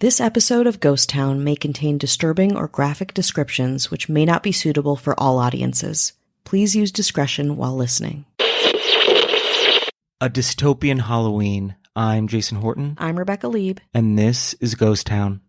This episode of Ghost Town may contain disturbing or graphic descriptions which may not be suitable for all audiences. Please use discretion while listening. A dystopian Halloween. I'm Jason Horton. I'm Rebecca Lieb. And this is Ghost Town.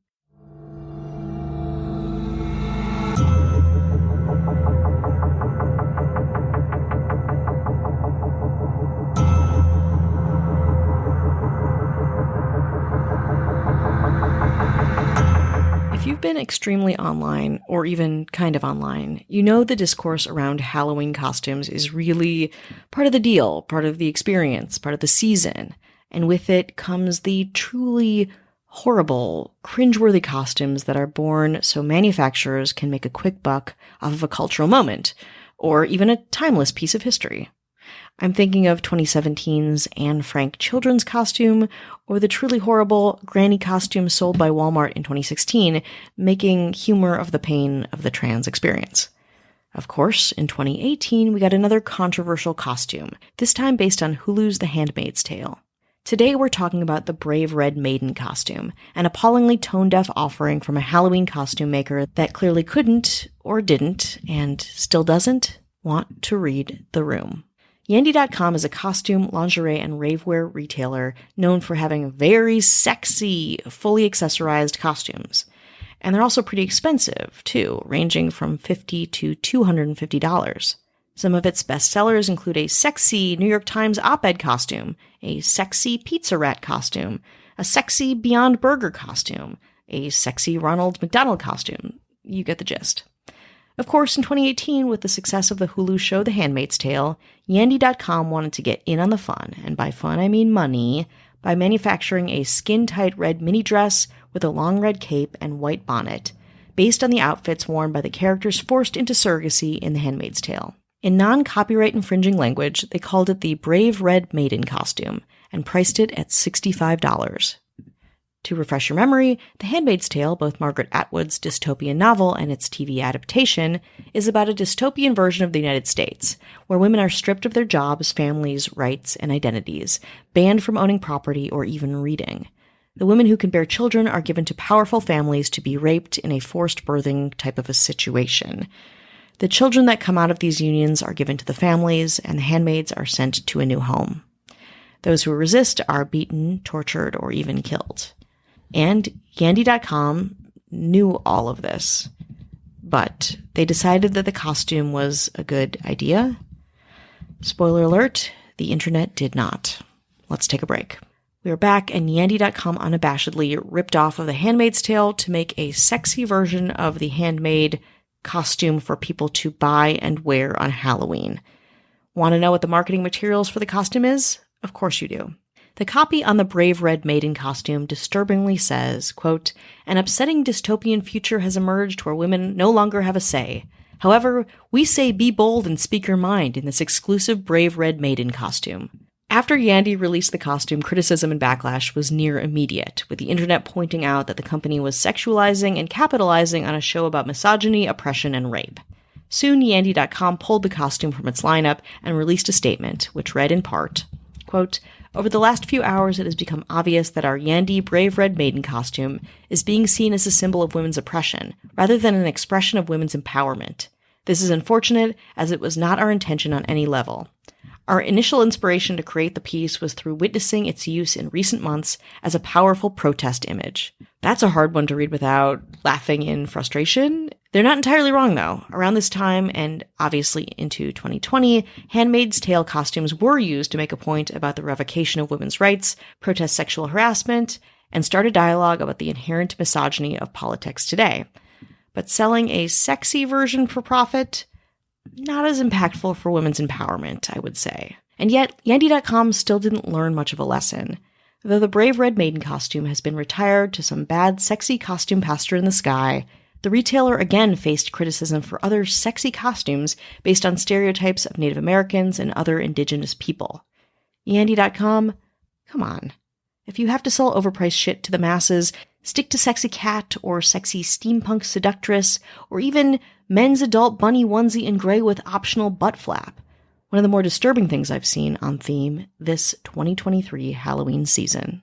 If you've been extremely online, or even kind of online, you know the discourse around Halloween costumes is really part of the deal, part of the experience, part of the season. And with it comes the truly horrible, cringeworthy costumes that are born so manufacturers can make a quick buck off of a cultural moment, or even a timeless piece of history. I'm thinking of 2017's Anne Frank children's costume, or the truly horrible granny costume sold by Walmart in 2016, making humor of the pain of the trans experience. Of course, in 2018, we got another controversial costume, this time based on Hulu's The Handmaid's Tale. Today we're talking about the brave red Maiden costume, an appallingly tone-deaf offering from a Halloween costume maker that clearly couldn't, or didn't, and still doesn't, want to read the room. Yandy.com is a costume, lingerie, and ravewear retailer known for having very sexy, fully accessorized costumes. And they're also pretty expensive, too, ranging from $50 to $250. Some of its bestsellers include a sexy New York Times op-ed costume, a sexy Pizza Rat costume, a sexy Beyond Burger costume, a sexy Ronald McDonald costume. You get the gist. Of course, in 2018, with the success of the Hulu show The Handmaid's Tale, Yandy.com wanted to get in on the fun, and by fun I mean money, by manufacturing a skin-tight red mini dress with a long red cape and white bonnet, based on the outfits worn by the characters forced into surrogacy in The Handmaid's Tale. In non-copyright infringing language, they called it the Brave Red Maiden costume, and priced it at $65. To refresh your memory, The Handmaid's Tale, both Margaret Atwood's dystopian novel and its TV adaptation, is about a dystopian version of the United States, where women are stripped of their jobs, families, rights, and identities, banned from owning property or even reading. The women who can bear children are given to powerful families to be raped in a forced birthing type of a situation. The children that come out of these unions are given to the families, and the handmaids are sent to a new home. Those who resist are beaten, tortured, or even killed. And Yandy.com knew all of this, but they decided that the costume was a good idea. Spoiler alert, the internet did not. Let's take a break. We are back, and Yandy.com unabashedly ripped off of The Handmaid's Tale to make a sexy version of the handmaid costume for people to buy and wear on Halloween. Want to know what the marketing materials for the costume is? Of course you do. The copy on the Brave Red Maiden costume disturbingly says, quote, "An upsetting dystopian future has emerged where women no longer have a say. However, we say be bold and speak your mind in this exclusive Brave Red Maiden costume." After Yandy released the costume, criticism and backlash was near immediate, with the internet pointing out that the company was sexualizing and capitalizing on a show about misogyny, oppression, and rape. Soon, Yandy.com pulled the costume from its lineup and released a statement, which read in part, quote, "Over the last few hours, it has become obvious that our Yandy Brave Red Maiden costume is being seen as a symbol of women's oppression, rather than an expression of women's empowerment. This is unfortunate, as it was not our intention on any level. Our initial inspiration to create the piece was through witnessing its use in recent months as a powerful protest image." That's a hard one to read without laughing in frustration. They're not entirely wrong, though. Around this time, and obviously into 2020, Handmaid's Tale costumes were used to make a point about the revocation of women's rights, protest sexual harassment, and start a dialogue about the inherent misogyny of politics today. But selling a sexy version for profit? Not as impactful for women's empowerment, I would say. And yet, Yandy.com still didn't learn much of a lesson. Though the Brave Red Maiden costume has been retired to some bad, sexy costume pastor in the sky, the retailer again faced criticism for other sexy costumes based on stereotypes of Native Americans and other indigenous people. Yandy.com? Come on. If you have to sell overpriced shit to the masses, stick to sexy cat or sexy steampunk seductress, or even men's adult bunny onesie in gray with optional butt flap. One of the more disturbing things I've seen on theme this 2023 Halloween season.